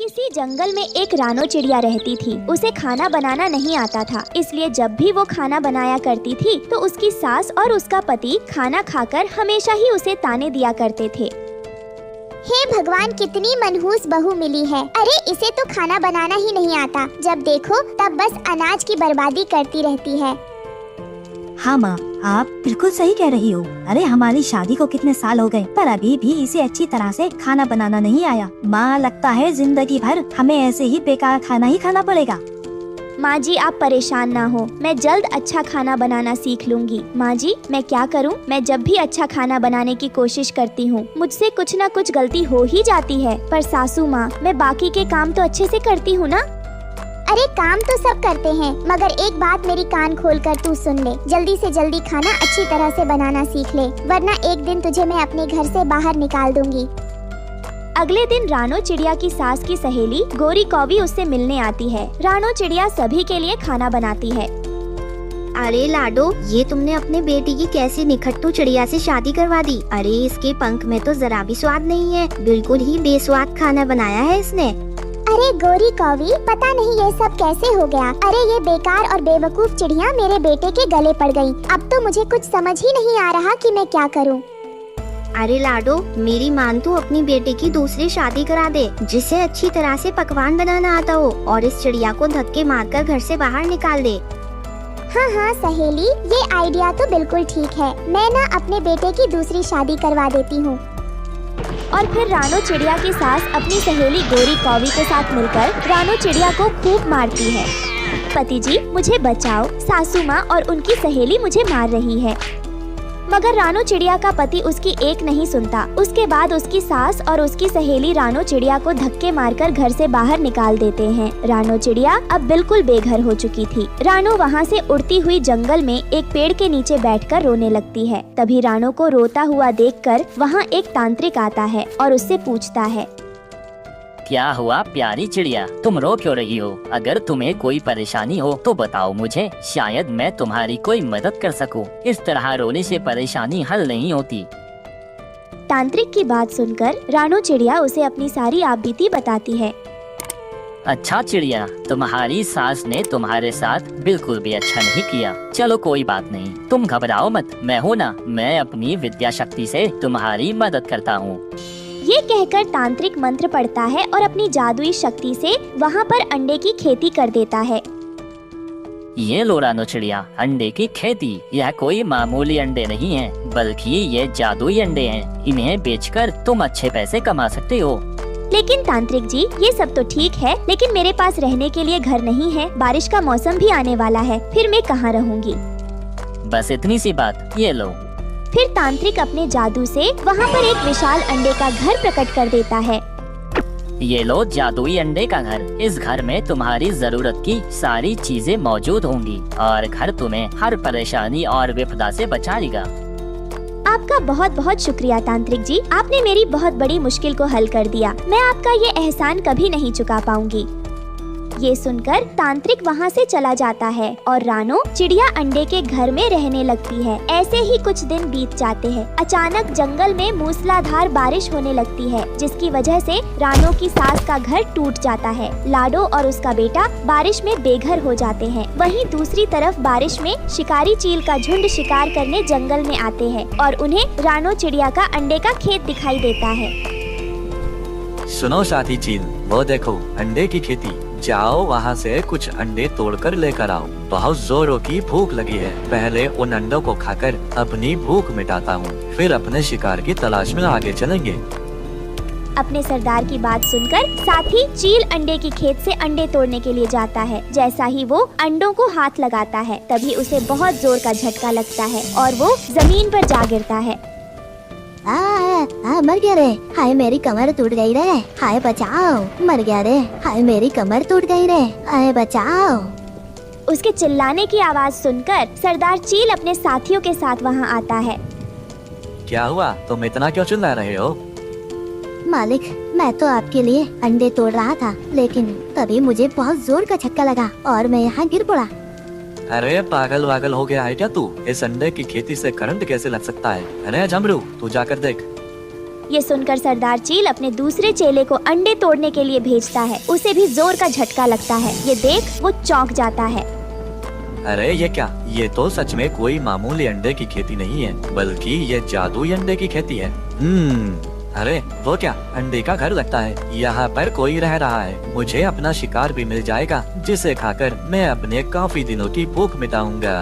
किसी जंगल में एक रानो चिड़िया रहती थी। उसे खाना बनाना नहीं आता था, इसलिए जब भी वो खाना बनाया करती थी तो उसकी सास और उसका पति खाना खाकर हमेशा ही उसे ताने दिया करते थे। हे भगवान, कितनी मनहूस बहू मिली है। अरे इसे तो खाना बनाना ही नहीं आता, जब देखो तब बस अनाज की बर्बादी करती रहती है। हाँ माँ, आप बिल्कुल सही कह रही हो। अरे हमारी शादी को कितने साल हो गए पर अभी भी इसे अच्छी तरह से खाना बनाना नहीं आया। माँ, लगता है जिंदगी भर हमें ऐसे ही बेकार खाना ही खाना पड़ेगा। माँ जी, आप परेशान ना हो, मैं जल्द अच्छा खाना बनाना सीख लूंगी। माँ जी, मैं क्या करूँ? मैं जब भी अच्छा खाना बनाने की कोशिश करती हूँ मुझसे कुछ न कुछ गलती हो ही जाती है। पर सासू माँ, मैं बाकी के काम तो अच्छे से करती हूँ ना? अरे काम तो सब करते हैं, मगर एक बात मेरी कान खोलकर तू सुन ले। जल्दी से जल्दी खाना अच्छी तरह से बनाना सीख ले, वरना एक दिन तुझे मैं अपने घर से बाहर निकाल दूंगी। अगले दिन रानो चिड़िया की सास की सहेली गोरी कौवी उससे मिलने आती है। रानो चिड़िया सभी के लिए खाना बनाती है। अरे लाडो, ये तुमने अपने बेटी की कैसी निखट्टू चिड़िया से शादी करवा दी। अरे इसके पंख में तो जरा भी स्वाद नहीं है, बिल्कुल ही बेस्वाद खाना बनाया है इसने। अरे गोरी कौवी, पता नहीं ये सब कैसे हो गया। अरे ये बेकार और बेवकूफ चिड़िया मेरे बेटे के गले पड़ गई। अब तो मुझे कुछ समझ ही नहीं आ रहा कि मैं क्या करूं। अरे लाडो, मेरी मान तू अपनी बेटे की दूसरी शादी करा दे, जिसे अच्छी तरह से पकवान बनाना आता हो, और इस चिड़िया को धक्के मारकर घर से बाहर निकाल दे। हाँ हाँ सहेली, ये आइडिया तो बिल्कुल ठीक है। मैं ना अपने बेटे की दूसरी शादी करवा देती हूँ। और फिर रानो चिड़िया की सास अपनी सहेली गोरी कौवी के साथ मिलकर रानो चिड़िया को खूब मारती है। पति जी, मुझे बचाओ, सासू माँ और उनकी सहेली मुझे मार रही है। मगर रानो चिड़िया का पति उसकी एक नहीं सुनता। उसके बाद उसकी सास और उसकी सहेली रानो चिड़िया को धक्के मारकर घर से बाहर निकाल देते हैं। रानो चिड़िया अब बिल्कुल बेघर हो चुकी थी। रानो वहाँ से उड़ती हुई जंगल में एक पेड़ के नीचे बैठकर रोने लगती है। तभी रानो को रोता हुआ देखकर वहाँ एक तांत्रिक आता है और उससे पूछता है, क्या हुआ प्यारी चिड़िया, तुम रो क्यों रही हो? अगर तुम्हें कोई परेशानी हो तो बताओ मुझे, शायद मैं तुम्हारी कोई मदद कर सकूं। इस तरह रोने से परेशानी हल नहीं होती। तांत्रिक की बात सुनकर रानो चिड़िया उसे अपनी सारी आपबीती बताती है। अच्छा चिड़िया, तुम्हारी सास ने तुम्हारे साथ बिल्कुल भी अच्छा नहीं किया। चलो कोई बात नहीं, तुम घबराओ मत, मैं हूँ ना, मैं अपनी विद्या शक्ति से तुम्हारी मदद करता हूँ। ये कहकर तांत्रिक मंत्र पढ़ता है और अपनी जादुई शक्ति से वहाँ पर अंडे की खेती कर देता है। ये लो रानो चिड़िया, अंडे की खेती। यह कोई मामूली अंडे नहीं है, बल्कि ये जादुई अंडे हैं। इन्हें बेचकर तुम अच्छे पैसे कमा सकते हो। लेकिन तांत्रिक जी, ये सब तो ठीक है, लेकिन मेरे पास रहने के लिए घर नहीं है। बारिश का मौसम भी आने वाला है, फिर मैं कहाँ रहूँगी? बस इतनी सी बात, ये लो। फिर तांत्रिक अपने जादू से वहाँ पर एक विशाल अंडे का घर प्रकट कर देता है। ये लो जादुई अंडे का घर। इस घर में तुम्हारी जरूरत की सारी चीजें मौजूद होंगी और घर तुम्हें हर परेशानी और विपदा से बचाएगा। आपका बहुत बहुत शुक्रिया तांत्रिक जी, आपने मेरी बहुत बड़ी मुश्किल को हल कर दिया। मैं आपका ये एहसान कभी नहीं चुका पाऊंगी। ये सुनकर तांत्रिक वहाँ से चला जाता है और रानो चिड़िया अंडे के घर में रहने लगती है। ऐसे ही कुछ दिन बीत जाते हैं। अचानक जंगल में मूसलाधार बारिश होने लगती है, जिसकी वजह से रानो की सास का घर टूट जाता है। लाडो और उसका बेटा बारिश में बेघर हो जाते हैं। वहीं दूसरी तरफ बारिश में शिकारी चील का झुंड शिकार करने जंगल में आते हैं और उन्हें रानो चिड़िया का अंडे का खेत दिखाई देता है। सुनो साथी चील, वो देखो अंडे की खेती। जाओ वहाँ से कुछ अंडे तोड़कर लेकर आओ। बहुत जोरों की भूख लगी है, पहले उन अंडों को खाकर अपनी भूख मिटाता हूँ, फिर अपने शिकार की तलाश में आगे चलेंगे। अपने सरदार की बात सुनकर साथी चील अंडे की खेत से अंडे तोड़ने के लिए जाता है। जैसा ही वो अंडों को हाथ लगाता है, तभी उसे बहुत जोर का झटका लगता है और वो जमीन पर जा गिरता है। मर गया रे, हाय मेरी कमर टूट गई रे, हाय बचाओ, मर गया रे, हाय मेरी कमर टूट गई रे, हाय बचाओ। उसके चिल्लाने की आवाज सुनकर सरदार चील अपने साथियों के साथ वहाँ आता है। क्या हुआ, तुम इतना क्यों चिल्ला रहे हो? मालिक, मैं तो आपके लिए अंडे तोड़ रहा था, लेकिन तभी मुझे बहुत जोर का झटका लगा और मैं यहाँ गिर पड़ा। अरे पागल वागल हो गया है क्या तू? इस अंडे की खेती से करंट कैसे लग सकता है? अरे जमरू, तू जाकर देख। ये सुनकर सरदार चील अपने दूसरे चेले को अंडे तोड़ने के लिए भेजता है। उसे भी जोर का झटका लगता है। ये देख वो चौंक जाता है। अरे ये क्या, ये तो सच में कोई मामूली अंडे की खेती नहीं है, बल्कि ये जादुई अंडे की खेती है। अरे वो क्या, अंडे का घर लगता है। यहाँ पर कोई रह रहा है। मुझे अपना शिकार भी मिल जाएगा, जिसे खाकर मैं अपने काफी दिनों की भूख मिटाऊंगा।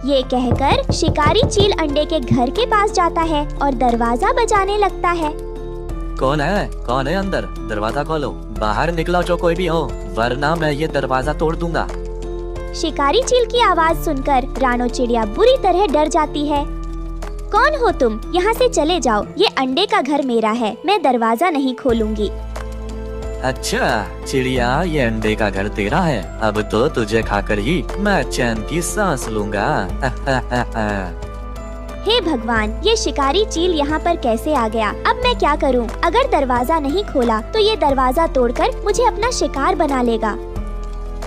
ये कहकर शिकारी चील अंडे के घर के पास जाता है और दरवाजा बजाने लगता है। कौन है अंदर? दरवाजा खोलो, बाहर निकलो जो कोई भी हो, वरना मैं ये दरवाजा तोड़ दूंगा। शिकारी चील की आवाज सुनकर रानो चिड़िया बुरी तरह डर जाती है। कौन हो तुम? यहाँ से चले जाओ, ये अंडे का घर मेरा है, मैं दरवाजा नहीं खोलूंगी। अच्छा चिड़िया, ये अंडे का घर तेरा है। अब तो तुझे खाकर ही मैं चैन की सांस लूंगा। हे भगवान, ये शिकारी चील यहाँ पर कैसे आ गया? अब मैं क्या करूँ? अगर दरवाजा नहीं खोला तो ये दरवाजा तोड़कर मुझे अपना शिकार बना लेगा।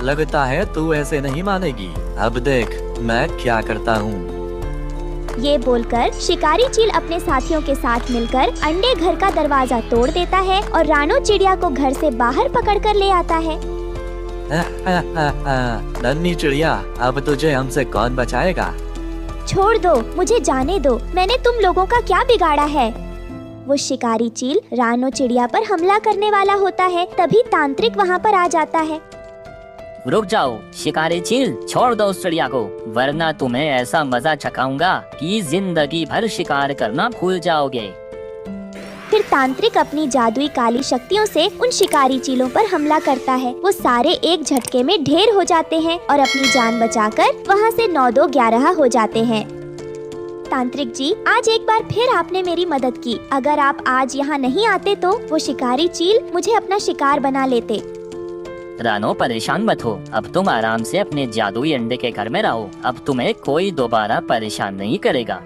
लगता है तू ऐसे नहीं मानेगी। अब देख मैं क्या करता हूँ। ये बोलकर शिकारी चील अपने साथियों के साथ मिलकर अंडे घर का दरवाजा तोड़ देता है और रानो चिड़िया को घर से बाहर पकड़कर ले आता है। नन्ही चिड़िया, अब तुझे हमसे कौन बचाएगा? छोड़ दो, मुझे जाने दो, मैंने तुम लोगों का क्या बिगाड़ा है? वो शिकारी चील रानो चिड़िया पर हमला करने वाला होता है, तभी तांत्रिक वहाँ पर आ जाता है। रुक जाओ शिकारी चील, छोड़ दो उस चिड़िया को, वरना तुम्हें ऐसा मजा चखाऊंगा कि जिंदगी भर शिकार करना भूल जाओगे। फिर तांत्रिक अपनी जादुई काली शक्तियों से उन शिकारी चीलों पर हमला करता है। वो सारे एक झटके में ढेर हो जाते हैं और अपनी जान बचाकर वहाँ से 9-2-11 हो जाते हैं। तांत्रिक जी, आज एक बार फिर आपने मेरी मदद की। अगर आप आज यहाँ नहीं आते तो वो शिकारी चील मुझे अपना शिकार बना लेते। रानो परेशान मत हो, अब तुम आराम से अपने जादुई अंडे के घर में रहो। अब तुम्हें कोई दोबारा परेशान नहीं करेगा।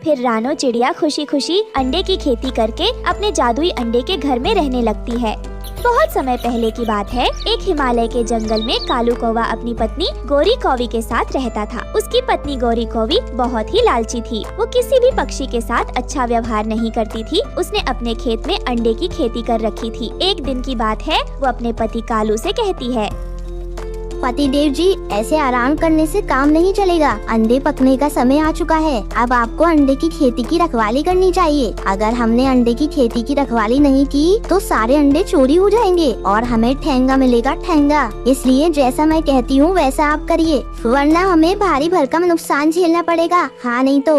फिर रानो चिड़िया खुशी खुशी अंडे की खेती करके अपने जादुई अंडे के घर में रहने लगती है। बहुत समय पहले की बात है। एक हिमालय के जंगल में कालू कौवा अपनी पत्नी गोरी कौवी के साथ रहता था। उसकी पत्नी गोरी कौवी बहुत ही लालची थी। वो किसी भी पक्षी के साथ अच्छा व्यवहार नहीं करती थी। उसने अपने खेत में अंडे की खेती कर रखी थी। एक दिन की बात है, वो अपने पति कालू से कहती है, पतिदेव जी, ऐसे आराम करने से काम नहीं चलेगा। अंडे पकने का समय आ चुका है। अब आपको अंडे की खेती की रखवाली करनी चाहिए। अगर हमने अंडे की खेती की रखवाली नहीं की तो सारे अंडे चोरी हो जाएंगे और हमें ठेंगा मिलेगा, ठेंगा। इसलिए जैसा मैं कहती हूँ वैसा आप करिए, वरना हमें भारी भरकम नुकसान झेलना पड़ेगा। हाँ नहीं तो।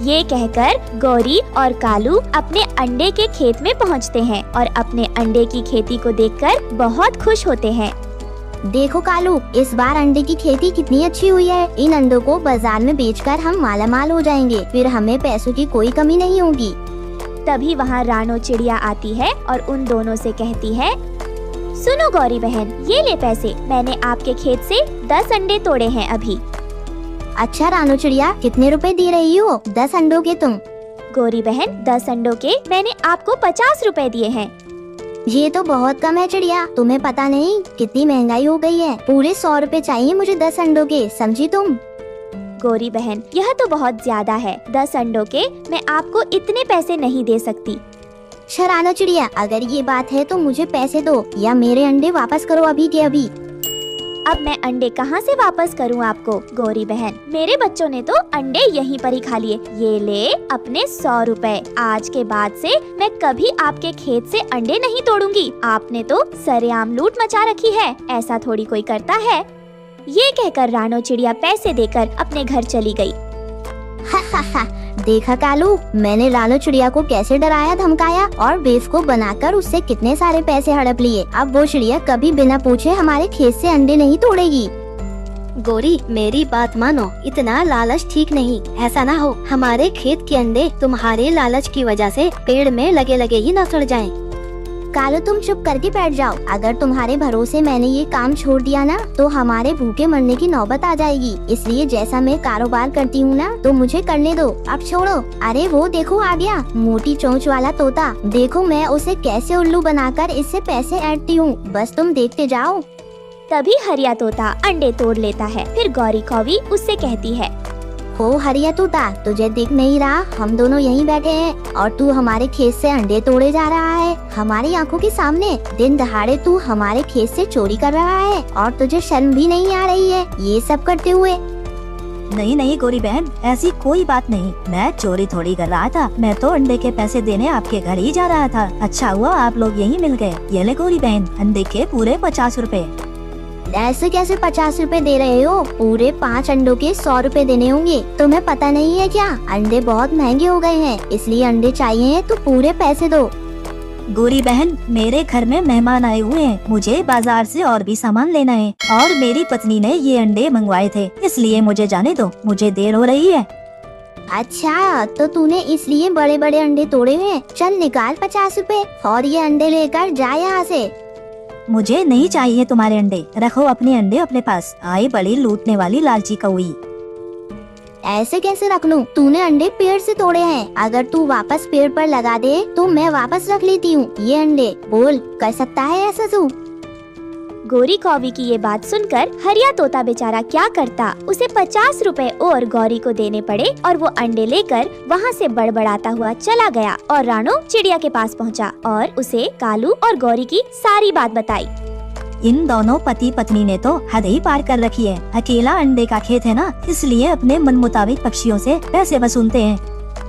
ये कहकर गौरी और कालू अपने अंडे के खेत में पहुँचते हैं और अपने अंडे की खेती को देखकर बहुत खुश होते हैं। देखो कालू, इस बार अंडे की खेती कितनी अच्छी हुई है। इन अंडों को बाजार में बेचकर हम मालामाल हो जाएंगे, फिर हमें पैसों की कोई कमी नहीं होगी। तभी वहाँ रानो चिड़िया आती है और उन दोनों से कहती है, सुनो गौरी बहन, ये ले पैसे, मैंने आपके खेत से 10 अंडे तोड़े हैं अभी। अच्छा रानो चिड़िया, कितने रुपए दे रही हो 10 अंडों के तुम? गौरी बहन, 10 अंडों के मैंने आपको 50 रुपए दिए हैं। ये तो बहुत कम है चिड़िया, तुम्हें पता नहीं कितनी महंगाई हो गई है। पूरे 100 रुपए चाहिए मुझे 10 अंडों के, समझी तुम? गौरी बहन, यह तो बहुत ज्यादा है। 10 अंडों के मैं आपको इतने पैसे नहीं दे सकती। शरानो चिड़िया, अगर ये बात है तो मुझे पैसे दो या मेरे अंडे वापस करो अभी के अभी। अब मैं अंडे कहाँ से वापस करूँ आपको? गौरी बहन, मेरे बच्चों ने तो अंडे यहीं पर ही खा लिए। ये ले अपने 100 रुपए। आज के बाद से मैं कभी आपके खेत से अंडे नहीं तोड़ूंगी। आपने तो सरेआम लूट मचा रखी है, ऐसा थोड़ी कोई करता है। ये कहकर रानो चिड़िया पैसे देकर अपने घर चली गई। देखा कालू, मैंने रानो चिड़िया को कैसे डराया धमकाया और बेवकूफ बनाकर उससे कितने सारे पैसे हड़प लिए। अब वो चिड़िया कभी बिना पूछे हमारे खेत से अंडे नहीं तोड़ेगी। गौरी, मेरी बात मानो, इतना लालच ठीक नहीं। ऐसा ना हो हमारे खेत के अंडे तुम्हारे लालच की वजह से पेड़ में लगे लगे ही न सड़ जाएं। कालू, तुम चुप करके बैठ जाओ। अगर तुम्हारे भरोसे मैंने ये काम छोड़ दिया ना तो हमारे भूखे मरने की नौबत आ जाएगी। इसलिए जैसा मैं कारोबार करती हूँ ना तो मुझे करने दो, अब छोड़ो। अरे वो देखो आ गया मोटी चोंच वाला तोता। देखो मैं उसे कैसे उल्लू बनाकर इससे पैसे ऐंठती हूँ, बस तुम देखते जाओ। तभी हरिया तोता अंडे तोड़ लेता है। फिर गौरी कौवी उससे कहती है, ओ हरिया तोता, तुझे दिख नहीं रहा हम दोनों यहीं बैठे हैं और तू हमारे खेत से अंडे तोड़े जा रहा है हमारी आंखों के सामने। दिन दहाड़े तू हमारे खेत से चोरी कर रहा है और तुझे शर्म भी नहीं आ रही है ये सब करते हुए। नहीं नहीं गौरी बहन, ऐसी कोई बात नहीं। मैं चोरी थोड़ी कर रहा था, मैं तो अंडे के पैसे देने आपके घर ही जा रहा था। अच्छा हुआ आप लोग यहीं मिल गए। ये ले गौरी बहन, अंडे के पूरे 50 रुपए। ऐसे कैसे 50 रुपए दे रहे हो? पूरे 5 अंडों के 100 रुपए देने होंगे। तुम्हें पता नहीं है क्या? अंडे बहुत महंगे हो गए हैं, इसलिए अंडे चाहिए हैं तो पूरे पैसे दो। गौरी बहन, मेरे घर में मेहमान आए हुए हैं, मुझे बाजार से और भी सामान लेना है और मेरी पत्नी ने ये अंडे मंगवाए थे, इसलिए मुझे जाने दो, मुझे देर हो रही है। अच्छा, तो तूने इसलिए बड़े बड़े अंडे तोड़े हैं। चल निकाल 50 रुपए और ये अंडे लेकर जा यहाँ से। मुझे नहीं चाहिए तुम्हारे अंडे, रखो अपने अंडे अपने पास। आई बड़ी लूटने वाली लालची कौई। ऐसे कैसे रख लूं? तूने अंडे पेड़ से तोड़े हैं, अगर तू वापस पेड़ पर लगा दे तो मैं वापस रख लेती हूँ ये अंडे। बोल, कर सकता है ऐसा तू? गौरी कौवी की ये बात सुनकर हरिया तोता बेचारा क्या करता। उसे 50 रुपए और गौरी को देने पड़े और वो अंडे लेकर वहाँ से बड़बड़ाता हुआ चला गया और रानो चिड़िया के पास पहुँचा और उसे कालू और गौरी की सारी बात बताई। इन दोनों पति पत्नी ने तो हद ही पार कर रखी है। अकेला अंडे का खेत है ना, इसलिए अपने मन मुताबिक पक्षियों से पैसे वसूलते हैं।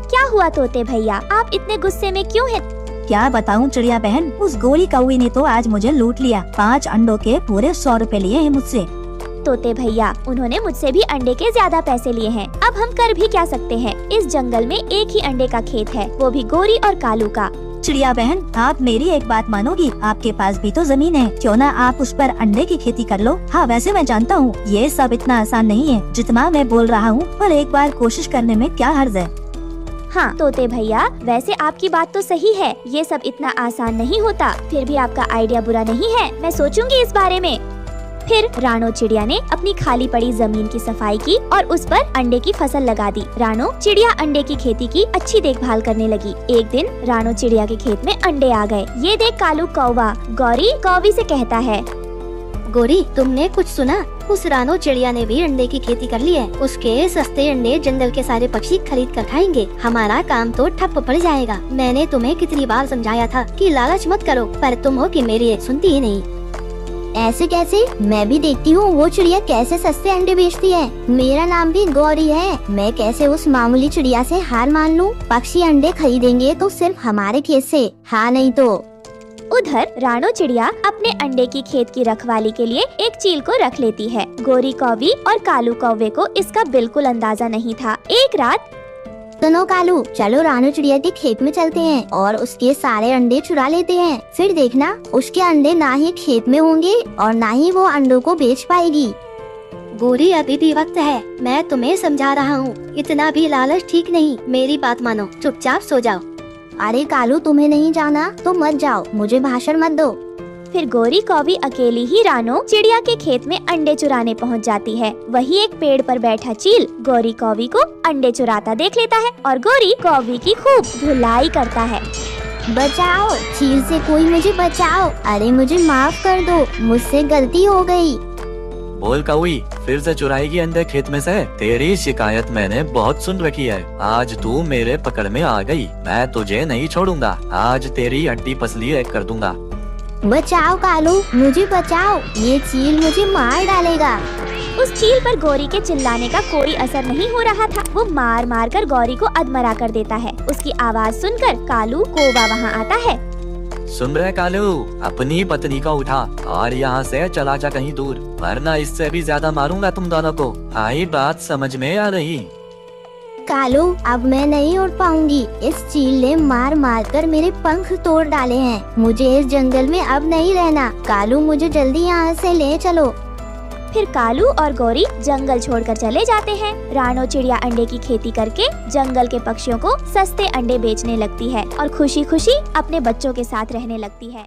क्या हुआ तोते भैया, आप इतने गुस्से में क्यों हैं? क्या बताऊं चिड़िया बहन, उस गोरी कौवी ने तो आज मुझे लूट लिया। 5 अंडों के पूरे 100 रुपए लिए हैं मुझसे। तोते भैया, उन्होंने मुझसे भी अंडे के ज्यादा पैसे लिए हैं। अब हम कर भी क्या सकते हैं? इस जंगल में एक ही अंडे का खेत है, वो भी गौरी और कालू का। चिड़िया बहन, आप मेरी एक बात मानोगी? आपके पास भी तो जमीन है, क्यों ना आप उस पर अंडे की खेती कर लो। हाँ वैसे मैं जानता हूँ ये सब इतना आसान नहीं है जितना मैं बोल रहा हूँ, पर एक बार कोशिश करने में क्या हर्ज है। हाँ तोते भैया, वैसे आपकी बात तो सही है, ये सब इतना आसान नहीं होता। फिर भी आपका आइडिया बुरा नहीं है, मैं सोचूंगी इस बारे में। फिर रानो चिड़िया ने अपनी खाली पड़ी जमीन की सफाई की और उस पर अंडे की फसल लगा दी। रानो चिड़िया अंडे की खेती की अच्छी देखभाल करने लगी। एक दिन रानो चिड़िया के खेत में अंडे आ गए। ये देख कालू कौवा गौरी कौवी से कहता है, गौरी तुमने कुछ सुना? उस रानो चिड़िया ने भी अंडे की खेती कर ली है। उसके सस्ते अंडे जंगल के सारे पक्षी खरीद कर खाएंगे। हमारा काम तो ठप पड़ जाएगा। मैंने तुम्हें कितनी बार समझाया था कि लालच मत करो, पर तुम हो कि मेरी एक सुनती ही नहीं। ऐसे कैसे? मैं भी देखती हूँ वो चिड़िया कैसे सस्ते अंडे बेचती है। मेरा नाम भी गौरी है, मैं कैसे उस मामूली चिड़िया से हार मान लूँ? पक्षी अंडे खरीदेंगे तो सिर्फ हमारे खेत से, हाँ नहीं तो। उधर रानो चिड़िया अपने अंडे की खेत की रखवाली के लिए एक चील को रख लेती है। गौरी कौवी और कालू कौवे को इसका बिल्कुल अंदाजा नहीं था। एक रात, सुनो कालू, चलो रानो चिड़िया के खेत में चलते हैं और उसके सारे अंडे चुरा लेते हैं। फिर देखना उसके अंडे ना ही खेत में होंगे और ना ही वो अंडों को बेच पाएगी। गौरी अभी भी वक्त है, मैं तुम्हें समझा रहा हूँ। इतना भी लालच ठीक नहीं, मेरी बात मानो, चुपचाप सो जाओ। अरे कालू, तुम्हें नहीं जाना तो मत जाओ, मुझे भाषण मत दो। फिर गौरी कौवी अकेली ही रानो चिड़िया के खेत में अंडे चुराने पहुंच जाती है। वही एक पेड़ पर बैठा चील गौरी कौवी को अंडे चुराता देख लेता है और गौरी कौवी की खूब धुलाई करता है। बचाओ, चील से कोई मुझे बचाओ। अरे मुझे माफ कर दो, मुझसे गलती हो गई। बोल कौवी, फिर से चुराएगी अंडे खेत में से? तेरी शिकायत मैंने बहुत सुन रखी है। आज तू मेरे पकड़ में आ गई, मैं तुझे नहीं छोड़ूंगा। आज तेरी हड्डी पसली एक कर दूंगा। बचाओ कालू, मुझे बचाओ, ये चील मुझे मार डालेगा। उस चील पर गौरी के चिल्लाने का कोई असर नहीं हो रहा था। वो मार मार कर गौरी को अधमरा कर देता है। उसकी आवाज सुनकर कालू कौवा वहाँ आता है। सुन रहे कालू, अपनी पत्नी को उठा और यहाँ से चला जा कहीं दूर, वरना इससे भी ज्यादा मारूंगा तुम दोनों को। आई बात समझ में आ रही? कालू, अब मैं नहीं उड़ पाऊंगी। इस चील ने मार मार कर मेरे पंख तोड़ डाले हैं। मुझे इस जंगल में अब नहीं रहना। कालू, मुझे जल्दी यहाँ से ले चलो। फिर कालू और गौरी जंगल छोड़कर चले जाते हैं। रानो चिड़िया अंडे की खेती करके जंगल के पक्षियों को सस्ते अंडे बेचने लगती है और खुशी खुशी अपने बच्चों के साथ रहने लगती है।